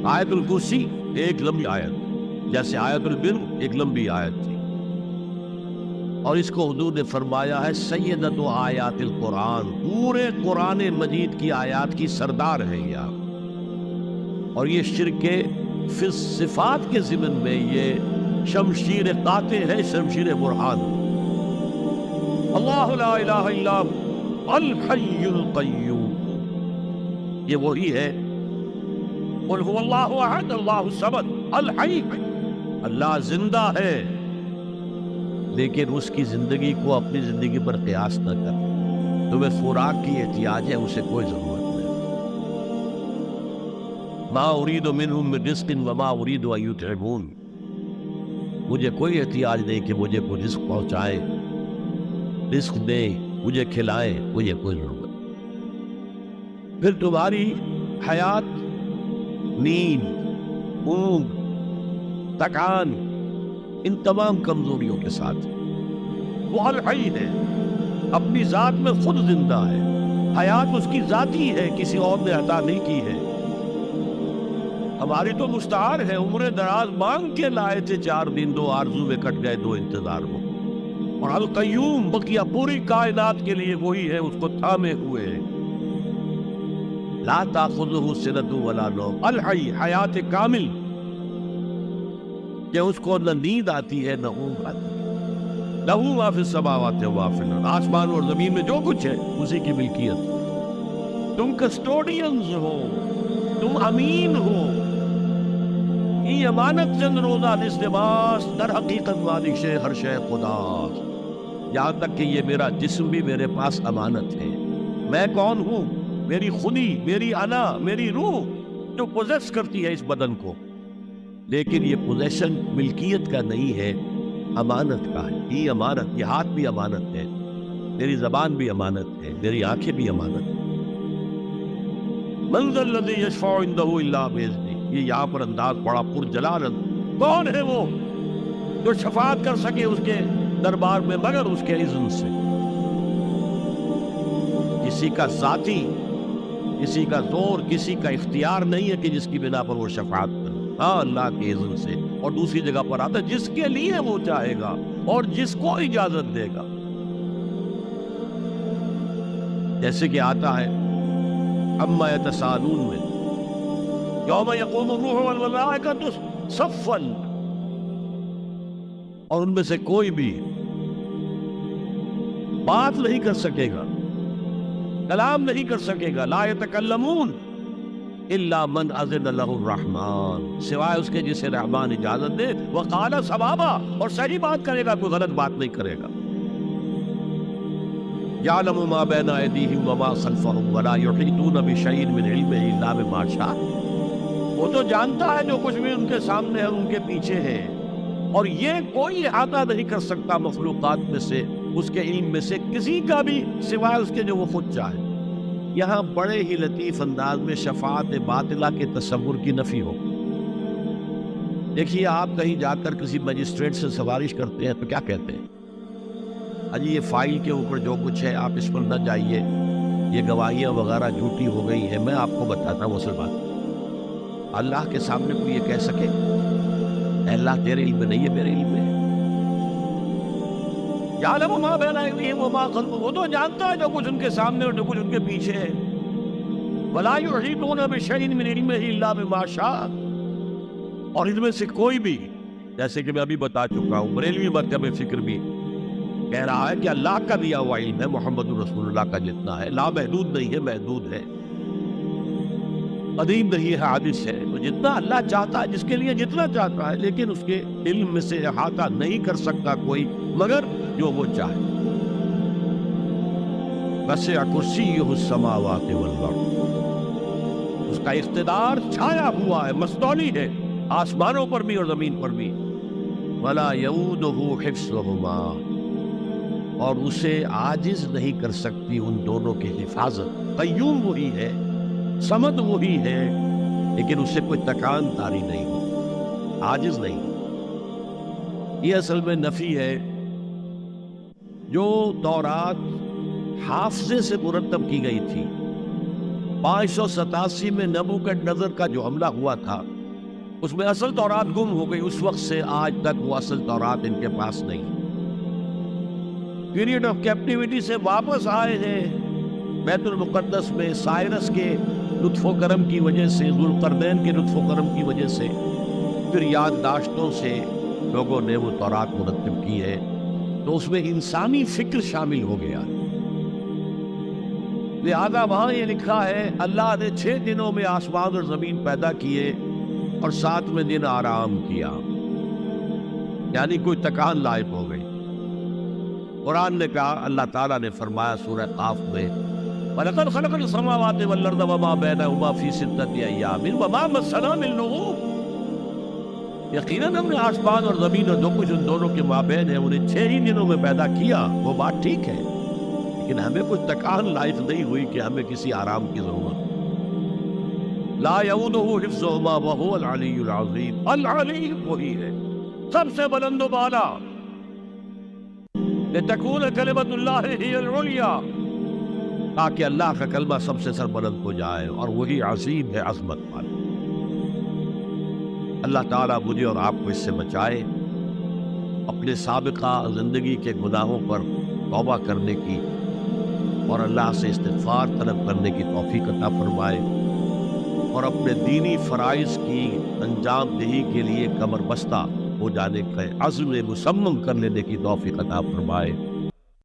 آیت الکرسی ایک لمبی آیت، جیسے آیت البر ایک لمبی آیت تھی، اور اس کو حضور نے فرمایا ہے سیدۃ آیات القرآن، پورے قرآن مجید کی آیات کی سردار ہے یہ آپ۔ اور یہ شرک فی صفات کے ضمن میں یہ شمشیر قاطع ہے، شمشیر برہان۔ اللہ لا الہ الا هو الحی القیوم، یہ وہی ہے قل هو اللہ احد اللہ الصمد الحی، اللہ زندہ ہے، لیکن اس کی زندگی کو اپنی زندگی پر قیاس نہ کر۔ تمہیں خوراک کی احتیاج ہے، اسے کوئی ضرورت نہیں۔ ما اريد منهم من رزق وما اريد ان يطعمون، مجھے کوئی احتیاج نہیں کہ مجھے کوئی رزق پہنچائے، رزق دے، مجھے کھلائے، مجھے کوئی ضرورت نہیں۔ پھر تمہاری حیات نیند، اونگ، تکان، ان تمام کمزوریوں کے ساتھ وہ الحی ہے، اپنی ذات میں خود زندہ ہے، حیات اس کی ذاتی ہے، کسی اور نے عطا نہیں کی ہے۔ ہماری تو مستعار ہے، عمر دراز مانگ کے لائے تھے 4 دن، 2 آرزو میں کٹ گئے، 2 انتظار میں۔ اور القیوم بقیہ پوری کائنات کے لیے وہی ہے، اس کو تھامے ہوئے ہے۔ لا تاخذہ سنۃ ولا نوم، الحی، حیات کامل، کہ اس کو نہ نیند آتی ہے نہ اونگ آتی ہے۔ لہ ما فی السماوات و ما فی الارض، آسمان اور زمین میں جو کچھ ہے اسی کی ملکیت۔ تم کسٹوڈینز ہو، تم امین ہو، ای امانت چند روزہ نسلباس، در حقیقت مالک شے ہر شے خدا، یہاں تک کہ یہ میرا جسم بھی میرے پاس امانت ہے۔ میں کون ہوں؟ میری خودی، میری انا، میری روح جو پوزیس کرتی ہے اس بدن کو، لیکن یہ پوزیشن ملکیت کا نہیں ہے، امانت کا ہے۔ یہ امانت، یہ ہاتھ بھی امانت ہے، میری زبان بھی امانت ہے، میری آنکھیں بھی امانت ہے۔ من ذا الذی یشفع عندہ الا باذنہ، یہ یہاں پر انداز بڑا پرجلال ہے۔ کون ہے وہ جو شفاعت کر سکے اس کے دربار میں مگر اس کے اذن سے؟ کسی کا ذاتی، کسی کا زور، کسی کا اختیار نہیں ہے کہ جس کی بنا پر وہ شفاعت کرے، ہاں اللہ کے اذن سے۔ اور دوسری جگہ پر آتا ہے جس کے لیے وہ چاہے گا اور جس کو اجازت دے گا، جیسے کہ آتا ہے اما یتساءلون میں، یوم یقوم الروح والملائکۃ صفا، اور ان میں سے کوئی بھی بات نہیں کر سکے گا، کلام نہیں کر سکے گا، لا یتکلمون الا من اذن له الرحمن، سوائے اس کے جسے رحمان اجازت دے، وقال صوابا، اور صحیح بات کرے گا، کوئی غلط بات نہیں کرے گا۔ یعلم ما بین ایدیہم وما خلفہم ولا یحیطون بشیء من علمہ الا بما شاء، وہ تو جانتا ہے جو کچھ بھی ان کے سامنے ہے اور ان کے پیچھے ہے، اور یہ کوئی احاطہ نہیں کر سکتا مخلوقات میں سے، اس کے علم میں سے کسی کا بھی، سوائے اس کے جو وہ خود چاہے۔ یہاں بڑے ہی لطیف انداز میں شفاعت باطلہ کے تصور کی نفی ہو۔ دیکھیے، آپ کہیں جا کر کسی مجسٹریٹ سے سفارش کرتے ہیں تو کیا کہتے ہیں؟ اجی یہ فائل کے اوپر جو کچھ ہے آپ اس پر نہ جائیے، یہ گواہیاں وغیرہ جھوٹی ہو گئی ہیں، میں آپ کو بتاتا ہوں اصل بات۔ اللہ کے سامنے کوئی یہ کہہ سکے اے اللہ تیرے علم میں نہیں ہے، میرے علم میں ہے؟ یعلم ما بین ایدیہم وما خلفہم، وہ تو جانتا ہے جو کچھ ان کے سامنے اور جو کچھ ان کے پیچھے ہے۔ ولا یحیطون بشیء من علمہ الا بما شاء، اور ان میں سے کوئی بھی، جیسے کہ میں ابھی بتا چکا ہوں، بریلوی مکتب فکر بھی کہہ رہا ہے کہ اللہ کا دیا ہوا علم ہے، محمد رسول اللہ کا جتنا ہے، لا محدود نہیں ہے، محدود ہے، قدیم نہیں ہے، حادث ہے، تو جتنا اللہ چاہتا ہے، جس کے لیے جتنا چاہتا ہے، لیکن اس کے علم میں سے احاطہ نہیں کر سکتا کوئی مگر جو وہ چاہے۔ وسع کرسیہ السماوات والارض، اس کا اقتدار چھایا ہوا ہے، مستولی ہے، آسمانوں پر بھی اور زمین پر بھی۔ ولا یؤودہ حفظہما، اور اسے عاجز نہیں کر سکتی ان دونوں کی حفاظت۔ قیوم وہی ہے، صمد وہی ہے، لیکن اس سے کوئی تکان طاری نہیں ہوتی، عاجز نہیں۔ یہ اصل میں نفی ہے جو تورات حافظے سے مرتب کی گئی تھی۔ 587 میں نبوکدنضر کا جو حملہ ہوا تھا، اس میں اصل تورات گم ہو گئی، اس وقت سے آج تک وہ اصل تورات ان کے پاس نہیں۔ پیریڈ آف کیپٹیوٹی سے واپس آئے ہیں بیت المقدس میں، سائرس کے لطف و کرم کی وجہ سے، ذوالقرنین کے لطف و کرم کی وجہ سے، پھر یادداشتوں سے لوگوں نے وہ تورات مرتب کی ہے، تو اس میں انسانی فکر شامل ہو گیا۔ لہذا وہاں یہ لکھا ہے اللہ نے 6 دنوں میں آسمان اور زمین پیدا کیے اور 7ویں دن آرام کیا، یعنی کوئی تکان لائق ہو گئی۔ قرآن نے کہا، اللہ تعالیٰ نے فرمایا سورہ قاف میں، وَلَقَدْ خَلَقْنَا السَّمَاوَاتِ وَالْأَرْضَ وَمَا بَيْنَهُمَا فِي 6 أَيَّامٍ وَمَا مَسَّنَا مِن لُغُوبٍ، یقیناً ہم نے آسمان اور زمین اور جو کچھ ان دونوں کے مابین ہے انہیں 6 ہی دنوں میں پیدا کیا، وہ بات ٹھیک ہے، لیکن ہمیں کچھ تکان لائق نہیں ہوئی کہ ہمیں کسی آرام کی ضرورت۔ لا يؤوده حفظهما وهو العلی العظیم، العلی وہی ہے سب سے بلند و بالا، لتکون کلمۃ اللہ ہی العلیٰ، تاکہ اللہ کا کلمہ سب سے سربلند ہو جائے، اور وہی عظیم ہے، عظمت والا۔ اللہ تعالیٰ مجھے اور آپ کو اس سے بچائے، اپنے سابقہ زندگی کے گناہوں پر توبہ کرنے کی اور اللہ سے استغفار طلب کرنے کی توفیق عطا فرمائے، اور اپنے دینی فرائض کی انجام دہی کے لیے کمر بستہ ہو جانے کا عزم مصمم کر لینے کی توفیق عطا فرمائے۔